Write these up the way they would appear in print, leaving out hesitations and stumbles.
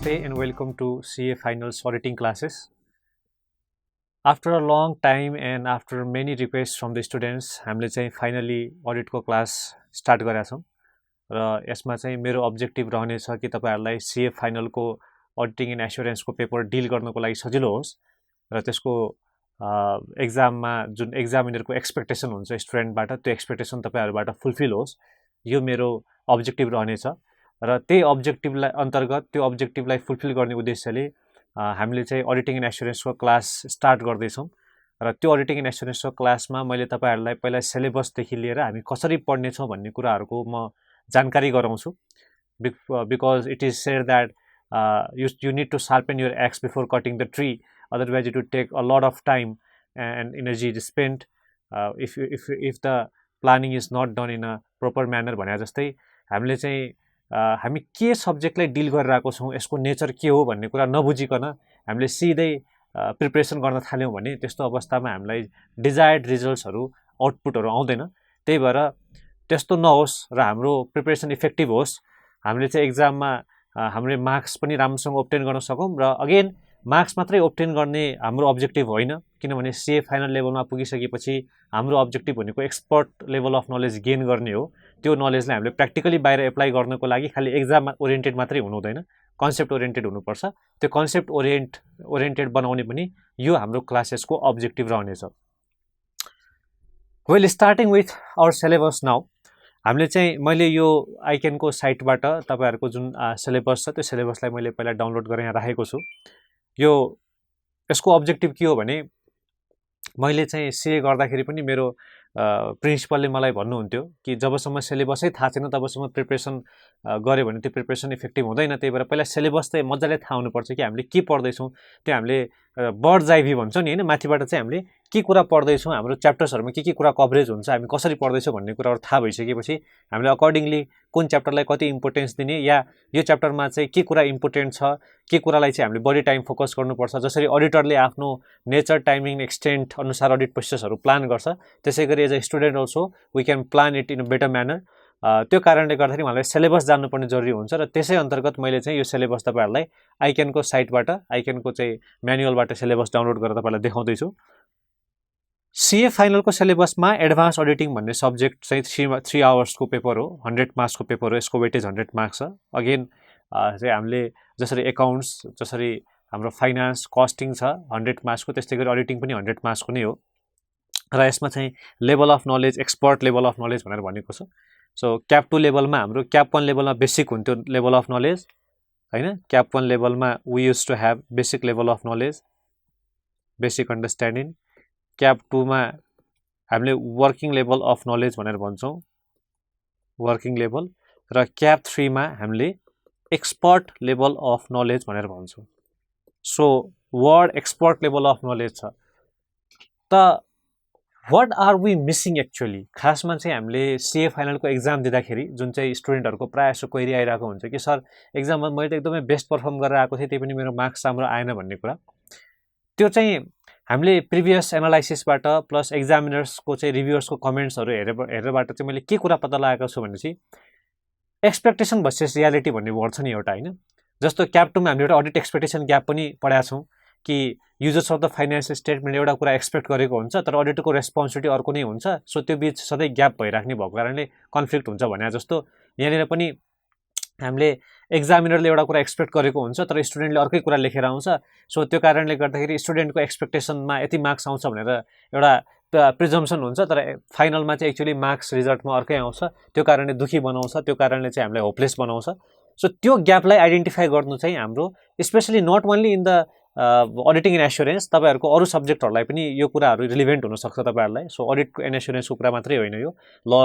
Namaste and welcome to CA Finals auditing classes. After a long time and after many requests from the students, हामीले चाहिँ finally अडिटको class start गरेका छौँ र यसमा चाहिँ मेरो अब्जेक्टिभ रहनेछ कि तपाईहरुलाई CA फाइनलको अडिटिङ एन्ड एस्युरेन्सको पेपर डिल गर्नको लागि सजिलो होस् र त्यसको एक्जाममा जुन एक्जामिनरको एक्सपेक्टेसन हुन्छ स्टुडेन्टबाट त्यो एक्सपेक्टेसन तपाईहरुबाट फुलफिल होस् यो मेरो अब्जेक्टिभ रहनेछ र त्यही अब्जेक्टिभलाई अन्तर्गत त्यो अब्जेक्टिभलाई फुलफिल गर्ने उद्देश्यले हामीले चाहिँ अडिटिङ एन्ड एस्युरेन्सको क्लास स्टार्ट गर्दैछौँ र त्यो अडिटिङ एन्ड एस्युरेन्सको क्लासमा मैले तपाईहरुलाई पहिला सिलेबसदेखि लिएर हामी कसरी पढ्नेछौँ भन्ने कुराहरुको म जानकारी गराउँछु because it is said that you need to sharpen your axe before cutting the tree, otherwise it would take a lot of time and energy spent if the planning is not done in a proper manner भने जस्तै हामीले चाहिँ हामी के सब्जेक्टलाई deal गरिरहेको छौँ यसको nature के हो भन्ने कुरा नबुझिकन हामीले सिधै प्रिपरेसन गर्न थाल्यौं भने त्यस्तो अवस्थामा हामीलाई डिजायर्ड रिजल्ट्सहरु आउटपुटहरु आउँदैन त्यही भएर त्यस्तो नहोस् र हाम्रो प्रिपरेसन इफेक्टिभ होस् हामीले चाहिँ एक्जाममा हामीले मार्क्स पनि राम्रोसँग obtain गर्न सकौं र अगेन मार्क्स मात्रै obtain गर्ने हाम्रो अब्जेक्टिभ होइन किनभने सीए फाइनल लेभलमा पुगिसकेपछि हाम्रो अब्जेक्टिभ भनेको expert level of knowledge gain गर्ने हो त्यो नलेजलाई हामीले प्र्याक्टिकली बाहिर एप्लाई गर्नको लागि खाली एक्जाम ओरिएन्टेड मात्रै हुनु हुँदैन कन्सेप्ट ओरिएन्टेड हुनुपर्छ त्यो कन्सेप्ट ओरिएन्टेड बनाउने पनि यो हाम्रो क्लासेसको अब्जेक्टिभ रहनेछ well starting with our syllabus now हामीले चाहिँ मैले यो आइक्यानको साइटबाट तपाईहरुको जुन सिलेबस छ त्यो सिलेबसलाई मैले पहिला डाउनलोड गरेर यहाँ राखेको छु यो यसको अब्जेक्टिभ के हो भने मैले चाहिँ सीए गर्दाखेरि पनि मेरो प्रिन्सिपलले मलाई भन्नुहुन्थ्यो कि जबसम्म सिलेबसै थाहा छैन तबसम्म प्रिपरेसन गर्यो भने त्यो प्रिपरेसन इफेक्टिभ हुँदैन त्यही भएर पहिला सिलेबस चाहिँ मज्जाले थाहा हुनुपर्छ कि हामीले के पढ्दै छौं त्यो हामीले बर्ड्स आई भ्यू भन्छौं नि हैन माथिबाट चाहिँ हामीले के कुरा पढ्दै छौं हाम्रो च्याप्टर्सहरुमा के कुरा कभरेज हुन्छ हामी कसरी पढ्दै छौं भन्ने कुराहरु थाहा भइसकेपछि हामीले अकर्डिङली कुन च्याप्टरलाई कति इम्पोर्टेन्स दिने या यो च्याप्टरमा चाहिँ के कुरा इम्पोर्टेन्ट छ के कुरालाई चाहिँ हामीले बढी टाइम फोकस गर्नुपर्छ जसरी अडिटरले आफ्नो नेचर टाइमिङ एक्सटेन्ट अनुसार अडिट प्रोसेसहरु प्लान गर्छ त्यसैगरी as a student also we can plan it in a better manner त्यो कारणले गर्दाखेरि मलाई सिलेबस जान्नुपर्ने जरुरी हुन्छ र त्यसै अन्तर्गत मैले चाहिँ यो सिलेबस तपाईहरुलाई आइक्यानको साइटबाट आइक्यानको चाहिँ म्यानुअलबाट सिलेबस डाउनलोड गरेर तपाईहरुलाई देखाउँदै छु सीए फाइनलको सिलेबसमा एडभान्स अडिटिङ भन्ने सब्जेक्ट चाहिँ 3 आवर्सको पेपर हो 100 मार्क्सको पेपर हो यसको वेटेज 100 मार्क्स छ अगेन चाहिँ हामीले जसरी अकाउन्ट्स जसरी हाम्रो फाइनान्स कस्टिङ छ 100 मार्क्सको त्यस्तैगरी अडिटिङ पनि 100 मार्क्सको नै हो र यसमा चाहिँ level of knowledge expert level of knowledge भनेर भनेको छ सो क्याप 2 लेभलमा हाम्रो क्याप 1 लेभलमा बेसिक हुन्थ्यो लेभल अफ नलेज हैन क्याप 1 लेभलमा we used to have basic level of knowledge basic understanding CAP 2 मा हामीले वर्किङ लेभल अफ नलेज भनेर भन्छौं वर्किङ लेभल र क्याप 3 मा हामीले एक्सपर्ट लेभल अफ नलेज भनेर भन्छौं so word expert level of knowledge छ त what are we missing actually खासमा चाहिँ हामीले सीए फाइनलको एक्जाम दिँदाखेरि जुन चाहिँ स्टुडेन्टहरुको प्राय जसो क्वेरी आइराको हुन्छ कि सर एक्जाममा मैले त एकदमै बेस्ट परफर्म गरेर आएको थिए त्यही पनि मेरो मार्क्स राम्रो आएन भन्ने कुरा त्यो चाहिँ हामीले प्रिभियस एनालाइसिसबाट प्लस एक्जामिनर्सको चाहिँ रिभ्युअर्सको कमेन्ट्सहरु हेरेरबाट चाहिँ मैले के कुरा पत्ता लगाएको छु भने चाहिँ एक्सपेक्टेसन भर्सेस रियालिटी भन्ने वर्ड छ नि एउटा हैन जस्तो क्याप 2 मा हामीले एउटा अडिट एक्सपेक्टेसन ग्याप पनि पढाएको छौं कि users of the financial statement एउटा कुरा एक्सपेक्ट गरेको हुन्छ तर अडिटरको रेस्पोन्सिबिलिटी अर्को नै हुन्छ सो त्यो बीच सधैँ ग्याप भइराख्ने भएको कारणले कन्फ्लिक्ट हुन्छ भने जस्तो यहाँनिर पनि हामीले एक्जामिनरले एउटा कुरा एक्सपेक्ट गरेको हुन्छ तर स्टुडेन्टले अर्कै कुरा लेखेर आउँछ सो त्यो कारणले गर्दाखेरि स्टुडेन्टको एक्सपेक्टेसनमा यति मार्क्स आउँछ भनेर एउटा प्रिजम्पसन हुन्छ तर फाइनलमा चाहिँ एक्चुअली मार्क्स रिजल्टमा अर्कै आउँछ त्यो कारणले दुखी बनाउँछ त्यो कारणले चाहिँ हामीलाई होपलेस बनाउँछ सो त्यो ग्यापलाई आइडेन्टिफाई गर्नु चाहिँ हाम्रो specially not only in the auditing and assurance तपाईहरुको अरु सब्जेक्टहरुलाई पनि यो कुराहरु रिलेभेन्ट हुन सक्छ तपाईहरुलाई सो अडिट एन्ड एस्युरेन्सको कुरा मात्रै होइन यो ल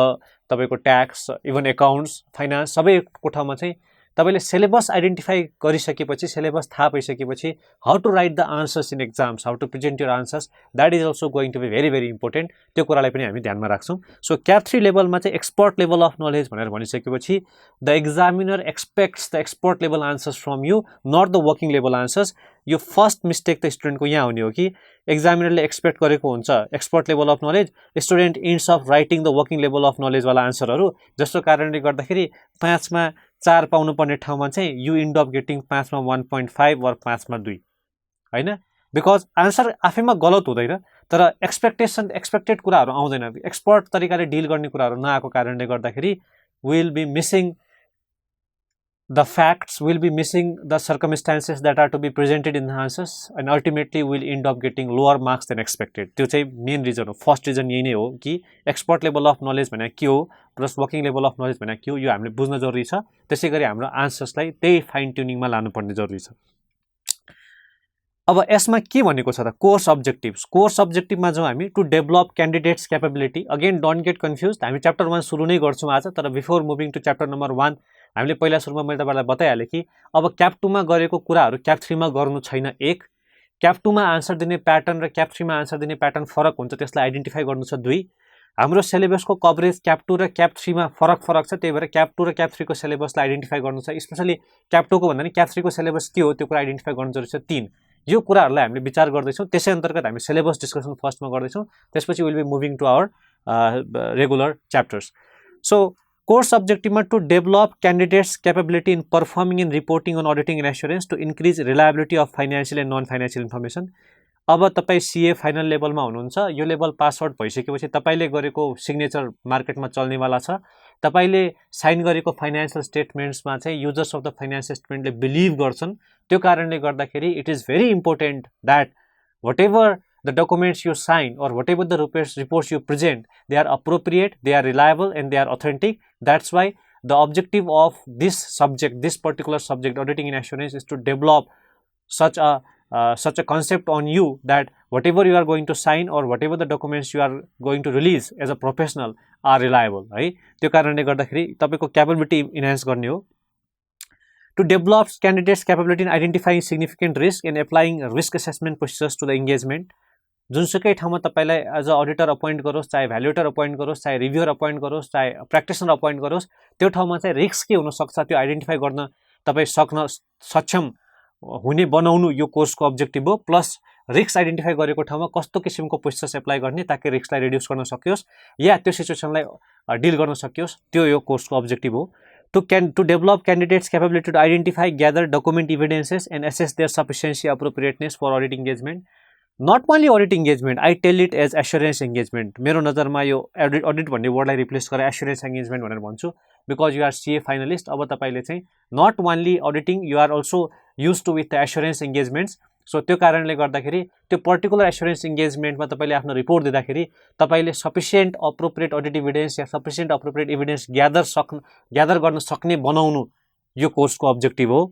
तपाईको ट्याक्स इभन अकाउन्ट्स फाइनान्स सबै कोठामा चाहिँ तपाईले सिलेबस आइडेन्टिफाई गरिसकेपछि सिलेबस थाहा भइसकेपछि how to write the answers in exams how to present your answers that is also going to be very very important त्यो कुरालाई पनि हामी ध्यानमा राख्छौं सो क्याप 3 लेभलमा चाहिँ एक्सपर्ट लेभल अफ नलेज भनेर भनिसकेपछि the examiner expects the expert level answers from you not the working level answers यो फर्स्ट मिस्टेक त स्टुडेन्टको यहाँ हुने हो कि एक्जामिनरले एक्सपेक्ट गरेको हुन्छ expert level of knowledge, student ends of writing the working level of नलेजवाला आन्सरहरू, जसको कारणले गर्दाखेरि 5 मा 4 पाउनुपर्ने ठाउँमा चाहिँ यु इन्ड अफ गेटिङ 5 मा 1.5 वा 5 मा 2, होइन? बिकज आन्सर आफैमा गलत हुँदैन, तर एक्सपेक्टेड कुराहरू आउँदैन, एक्सपर्ट तरिकाले डिल गर्ने कुराहरू नआएको कारणले गर्दाखेरि will be missing the facts, will be missing the circumstances that are to be presented in the answers, and ultimately will end up getting lower marks than expected. त्यो चाहिँ मेन रिजन हो, first reason यही नै हो कि expert level of knowledge भने के हो plus working level of knowledge भने के हो, यो हामीले बुझ्न जरुरी छ। त्यसै गरी हाम्रो आन्सर्सलाई त्यही फाइन ट्युनिङमा लानुपर्ने जरुरी छ। अब यसमा के भनेको छ त, कोर्स अब्जेक्टिभ्स। कोर्स अब्जेक्टिभमा जाउँ हामी, to develop candidates capability. Again don't get confuse, हामी च्याप्टर 1 सुरु नै गर्छौँ आज, तर before moving to chapter number 1 हामीले पहिला सुरुमा मैले तपाईलाई बताइहालेँ कि अब क्याप 2 मा गरेको कुराहरू क्याप 3 मा गर्नु छैन। एक, क्याप 2 मा आन्सर दिने प्याटर्न र क्याप 3 मा आन्सर दिने प्याटर्न फरक हुन्छ, त्यसलाई आइडेन्टिफाई गर्नु छ। 2, हाम्रो सिलेबसको कभरेज क्याप 2 र क्याप 3 मा फरक छ, त्यही भएर क्याप 2 र क्याप 3 को सिलेबसलाई आइडेन्टिफाई गर्नु छ। स्पेशली क्याप 2 को भन्दा नि क्याप 3 को सिलेबस के हो त्यो कुरा आइडेन्टिफाई गर्नु जरुरी छ। 3, यो कुराहरूलाई हामीले विचार गर्दैछौँ, त्यसै अन्तर्गत हामी सिलेबस डिस्कसन फर्स्टमा गर्दैछौँ, त्यसपछि will be moving to our regular chapters. So course अब्जेक्टिभमा to develop candidates capability in performing in reporting on auditing and assurance to increase reliability of financial and non financial information. अब तपाईँ सिए final लेभलमा हुनुहुन्छ, यो level pass out भइसकेपछि तपाईँले गरेको सिग्नेचर मार्केटमा चल्नेवाला छ। तपाईँले साइन गरेको फाइनेन्सियल स्टेटमेन्ट्समा चाहिँ युजर्स अफ द फाइनेन्सियल स्टेटमेन्टले बिलिभ गर्छन्। त्यो कारणले गर्दाखेरि it is very important that whatever the documents you sign or whatever the reports you present, they are appropriate, they are reliable, and they are authentic. That's why the objective of this subject, this particular subject, auditing and assurance, is to develop such a concept on you that whatever you are going to sign or whatever the documents you are going to release as a professional are reliable, है? त्यो कारणले गर्दाखेरि तपाईको capability enhance गर्ने हो। To develop candidates' capability in identifying significant risk and applying risk assessment procedures to the engagement. जुनसुकै ठाउँमा तपाईलाई एज अ अडिटर अपोइन्ट गरोस्, चाहे भ्यालुएटर अपोइन्ट गरोस्, चाहे रिभ्युअर अपोइन्ट गरोस्, चाहे प्र्याक्टिसनर अपोइन्ट गरोस्, त्यो ठाउँमा चाहिँ रिस्क के हुनसक्छ त्यो आइडेन्टिफाई गर्न तपाईँ सक्षम हुने बनाउनु यो कोर्सको अब्जेक्टिभ हो। प्लस रिस्क आइडेन्टिफाई गरेको ठाउँमा कस्तो किसिमको प्रोसेस एप्लाई गर्ने ताकि रिस्कलाई रिड्युस गर्न सकियोस् या त्यो सिचुएसनलाई डिल गर्न सकियोस्, त्यो यो कोर्सको अब्जेक्टिभ हो। To develop candidates' capability to identify, gather document evidences and assess their sufficiency, appropriateness for audit engagement. Not only audit engagement, I tell it as assurance engagement. मेरो नजरमा यो audit भन्ने वर्डलाई रिप्लेस गरेर assurance engagement भनेर भन्छु, because you are CA finalist. अब तपाईले चाहिँ not only auditing, you are also used to with the assurance engagements. So त्यो कारणले गर्दाखेरि त्यो पर्टिकुलर एस्युरेन्स इन्गेजमेन्टमा तपाईले आफ्नो रिपोर्ट दिँदाखेरि तपाईले सफिसिएन्ट अप्रोप्रिएट अडिट इभिडेन्स या सफिसिएन्ट अप्रोप्रिएट इभिडेन्स ग्यादर गर्न सक्ने बनाउनु यो कोर्सको अब्जेक्टिभ हो।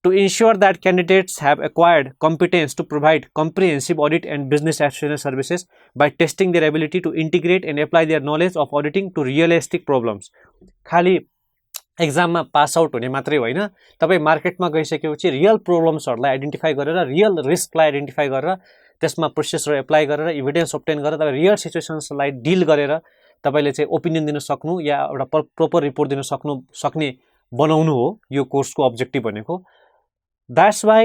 To ensure that candidates have acquired competence to provide comprehensive audit and business assurance services by testing their ability to integrate and apply their knowledge of auditing to realistic problems. खाली एक्जाममा pass out हुने मात्रै होइन, तपाई मार्केटमा गइसकेपछि real प्रब्लम्सहरूलाई identify गरेर real रिस्कलाई identify गरेर त्यसमा प्रोसेसहरू एप्लाई गरेर इभिडेन्स अब्टेन गरेर तपाईँ रियल सिचुएसन्सलाई डिल गरेर तपाईले चाहिँ ओपिनियन दिन सक्नु या एउटा प्रोपर रिपोर्ट दिन सक्ने बनाउनु हो यो कोर्सको अब्जेक्टिभ भनेको। That's why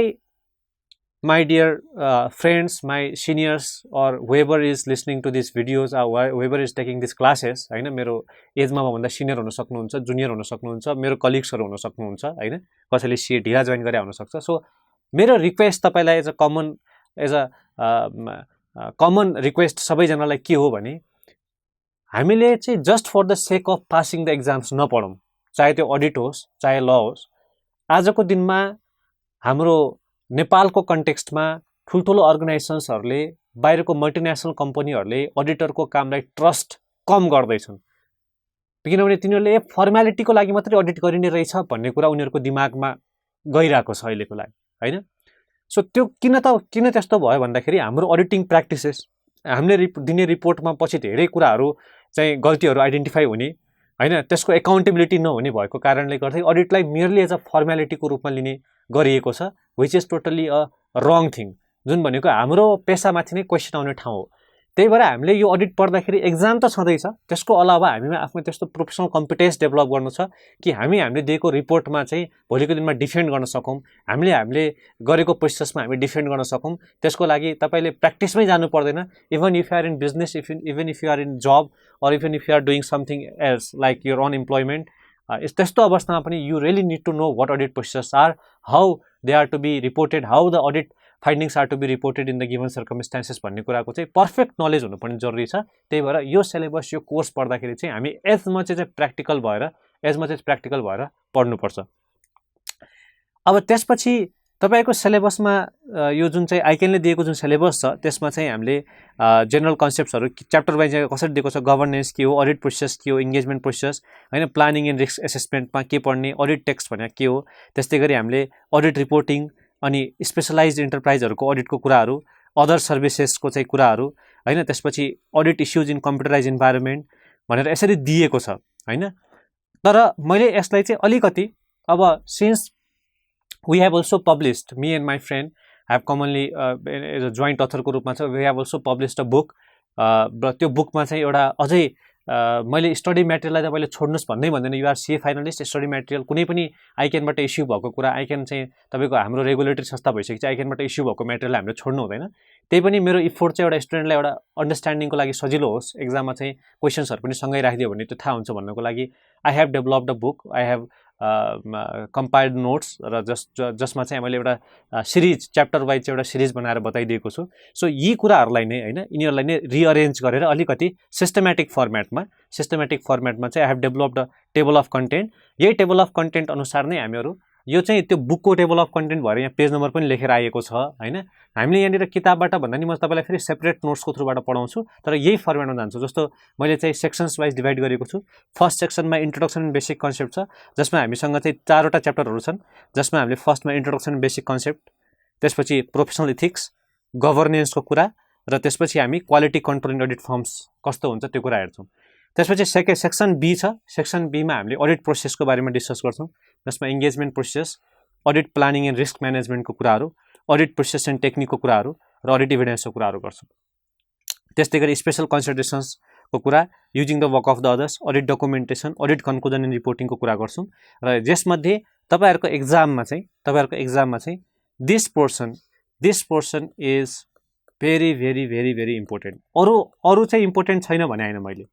my dear friends, my seniors, or whoever is listening to these videos or whoever is taking these classes, हैन, मेरो एजमा भन्दा सिनियर हुन सक्नुहुन्छ, जुनियर हुन सक्नुहुन्छ, मेरो कलिग्सहरु हुन सक्नुहुन्छ, हैन, कसैले सीए ढिला जोइन गरे हुन सक्छ। सो मेरो रिक्वेस्ट तपाईलाई एज अ कमन रिक्वेस्ट सबैजनालाई के हो भने हामीले चाहिँ just for the sake of passing the exams नपढौं, चाहे त्यो अडिट होस् चाहे ल होस्। आजको दिनमा हाम्रो नेपालको कन्टेक्स्टमा ठुल्ठुलो अर्गनाइजेसन्सहरूले बाहिरको मल्टिनेसनल कम्पनीहरूले अडिटरको कामलाई ट्रस्ट कम गर्दैछन्, किनभने तिनीहरूले फर्मालिटीको लागि मात्रै अडिट गरिने रहेछ भन्ने कुरा उनीहरूको दिमागमा गइरहेको छ अहिलेको लागि, हैन। सो त्यो किन त्यस्तो भयो भन्दाखेरि हाम्रो अडिटिङ प्र्याक्टिसेस हामीले दिने रिपोर्टमा पछि धेरै कुराहरू चाहिँ गल्तीहरू आइडेन्टिफाई हुने, हैन, त्यसको एकाउन्टेबिलिटी नहुने भएको कारणले गर्दै अडिटलाई मियरली एज अ फर्मालिटीको रूपमा लिने गरिएको छ, which is totally a wrong thing, जुन भनेको हाम्रो पेसामाथि नै क्वेसन आउने ठाउँ हो। त्यही भएर हामीले यो अडिट पढ्दाखेरि एक्जाम त छँदैछ, त्यसको अलावा हामीमा आफ्नो त्यस्तो प्रोफेसनल कम्पिटेन्स डेभलप गर्नु छ कि हामीले दिएको रिपोर्टमा चाहिँ भोलिको दिनमा डिफेन्ड गर्न सकौँ, हामीले गरेको प्रोसेसमा हामी डिफेन्ड गर्न सकौँ। त्यसको लागि तपाईँले प्र्याक्टिसमै जानु पर्दैन। Even if you are in business, even if you are in job, or even if you are doing something else like your own employment, त्यस्तो अवस्थामा पनि you really need to know what audit process are, how they are to be reported, how the audit findings are to be reported in the given circumstances भन्ने कुराको चाहिँ perfect knowledge हुनुपर्ने जरुरी छ। त्यही भएर यो सिलेबस, यो कोर्स पढ्दाखेरि चाहिँ हामी एज मच चाहिँ प्र्याक्टिकल भएर पढ्नुपर्छ। अब त्यसपछि तपाईँको सिलेबसमा यो जुन चाहिँ आइकेनले दिएको जुन सिलेबस छ त्यसमा चाहिँ हामीले जेनरल कन्सेप्ट्सहरू च्याप्टर वाइज कसरी दिएको छ, गभर्नेन्स के हो, अडिट प्रोसेस के हो, इन्गेजमेन्ट प्रोसेस होइन, प्लानिङ एन्ड रिस्क एसेसमेन्टमा के पढ्ने, अडिट टेक्स्ट भनेको के हो, त्यस्तै गरी हामीले अडिट रिपोर्टिङ अनि स्पेसलाइज्ड इन्टरप्राइजहरूको अडिटको कुराहरू, अदर सर्भिसेसको चाहिँ कुराहरू होइन, त्यसपछि audit issues in computerise environment भनेर यसरी दिएको छ होइन। तर मैले यसलाई चाहिँ अलिकति अब since we have also published, me and my friend have commonly as a joint अथरको रूपमा छ, we have also published a book, र त्यो बुकमा चाहिँ एउटा अझै मैले स्टडी मेटेरियललाई तपाईँले छोड्नुहोस् भन्दै भन्दैन। युआर सिए फाइनलिस्ट, स्टडी मेटेरियल कुनै पनि आइकेनबाट इस्यु भएको कुरा, आइकेन चाहिँ तपाईँको हाम्रो रेगुलेटरी संस्था भइसकेपछि आइकेनबाट इस्यु भएको मेटेरियललाई हामीले छोड्नु हुँदैन। त्यही पनि मेरो इफोर्ट चाहिँ एउटा स्टुडेन्टलाई एउटा अन्डरस्ट्यान्डिङको लागि सजिलो होस्, एक्जाममा चाहिँ क्वेसन्सहरू पनि सँगै राखिदियो भने त्यो थाहा हुन्छ भन्नको लागि I have developed a book, I have compiled notes, र जसमा चाहिँ मैले एउटा सिरिज च्याप्टर वाइज चाहिँ एउटा सिरिज बनाएर बताइदिएको छु। सो यी कुराहरूलाई नै होइन, यिनीहरूलाई नै रिअरेन्ज गरेर अलिकति सिस्टमेटिक फर्मेटमा चाहिँ I have developed a table of content. यही टेबल अफ कन्टेन्ट अनुसार नै हामीहरू यो चाहिँ त्यो बुकको टेबल अफ कन्टेन्ट भएर यहाँ पेज नम्बर पनि लेखेर आएको छ होइन। हामीले यहाँनिर किताबबाट भन्दा नि म तपाईँलाई फेरि सेपरेट नोट्सको थ्रुबाट पढाउँछु, तर यही फर्मेटमा जान्छु। जस्तो मैले चाहिँ सेक्सन्स वाइज डिभाइड गरेको छु। फर्स्ट सेक्सनमा इन्ट्रोडक्सन एन्ड बेसिक कन्सेप्ट छ, जसमा हामीसँग चाहिँ 4वटा च्याप्टरहरू छन्, जसमा हामीले फर्स्टमा इन्ट्रोडक्सन एन्ड बेसिक कन्सेप्ट, त्यसपछि प्रोफेसनल इथिक्स, गभर्नेन्सको कुरा, र त्यसपछि हामी quality control and audit firms कस्तो हुन्छ त्यो कुरा हेर्छौँ। त्यसपछि सेक्सन बी छ, सेक्सन बीमा हामीले अडिट प्रोसेसको बारेमा डिस्कस गर्छौँ, जसमा engagement process, audit planning and risk म्यानेजमेन्टको कुराहरू, अडिट प्रोसेस एन्ड टेक्निकको कुराहरू र अडिट इभिडेन्सको कुराहरू गर्छौँ। त्यस्तै गरी स्पेसल कन्सिडरेसन्सको कुरा, using the work of the others, audit documentation, audit conclusion and रिपोर्टिङको कुरा गर्छौँ। र यसमध्ये तपाईँहरूको एक्जाममा चाहिँ this portion is very very very very important. अरू चाहिँ इम्पोर्टेन्ट छैन भने होइन मैले,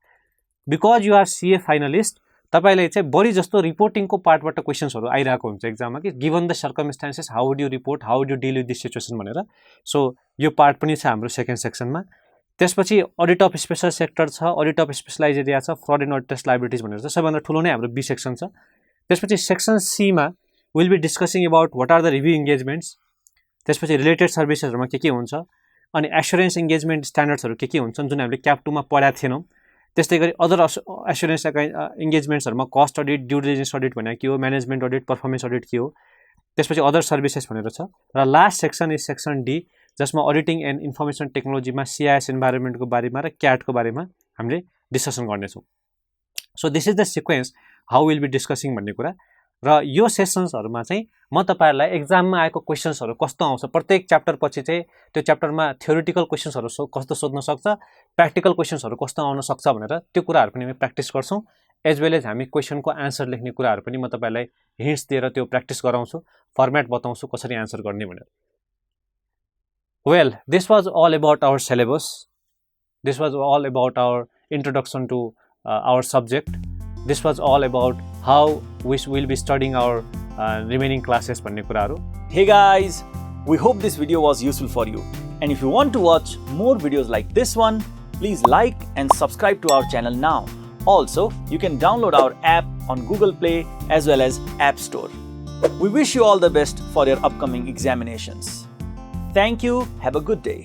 because you are CA finalist, तपाईँलाई चाहिँ बढी जस्तो रिपोर्टिङको पार्टबाट क्वेसन्सहरू आइरहेको हुन्छ एक्जाममा कि given the circumstances how would you report, how would you deal with this situation भनेर। सो यो पार्ट पनि छ हाम्रो सेकेन्ड सेक्सनमा। त्यसपछि अडिट अफ स्पेसल सेक्टर छ, अडिट अफ स्पेसलाइज एरिया छ, फ्रड एन्ड अडिटर्स लाइबिलिटिज भनेर छ, सबैभन्दा ठुलो नै हाम्रो बी सेक्सन छ। त्यसपछि सेक्सन सीमा will be discussing about what are the review engagements, त्यसपछि रिलेटेड सर्भिसेसहरूमा के हुन्छ, अनि एस्युरेन्स इन्गेजमेन्ट स्ट्यान्डर्ड्सहरू के हुन्छन् जुन हामीले क्याप 2मा पढाएको थिएनौँ। त्यस्तै गरी अदर एस्युरेन्स इन्गेजमेन्ट्सहरूमा cost audit, due diligence audit भनेको के हो, म्यानेजमेन्ट अडिट, पर्फर्मेन्स अडिट के हो, त्यसपछि अदर सर्भिसेस भनेर छ। र last section is section D, जसमा अडिटिङ एन्ड इन्फर्मेसन टेक्नोलोजीमा सिआइएस इन्भाइरोमेन्टको बारेमा र क्याटको बारेमा हामीले डिस्कसन गर्नेछौँ। So this is the sequence how will be discussing भन्ने कुरा। र यो सेसन्सहरूमा चाहिँ म तपाईँहरूलाई एक्जाममा आएको क्वेसन्सहरू कस्तो आउँछ, प्रत्येक च्याप्टर पछि चाहिँ त्यो च्याप्टरमा थ्योरिटिकल क्वेसन्सहरू कस्तो सोध्न सक्छ, प्र्याक्टिकल क्वेसन्सहरू कस्तो आउन सक्छ भनेर त्यो कुराहरू पनि हामी प्र्याक्टिस गर्छौँ। एज वेल एज हामी क्वेसनको आन्सर लेख्ने कुराहरू पनि म तपाईँलाई हिन्ट्स दिएर त्यो प्र्याक्टिस गराउँछु, फर्मेट बताउँछु कसरी आन्सर गर्ने भनेर। Well, this was all about our syllabus, this was all about our introduction to our subject, this was all about how we will be studying our remaining classes भन्ने कुराहरू। Hey guys, we hope this video was useful for you. And if you want to watch more videos like this one, please like and subscribe to our channel now. Also, you can download our app on Google Play as well as App Store. We wish you all the best for your upcoming examinations. Thank you. Have a good day.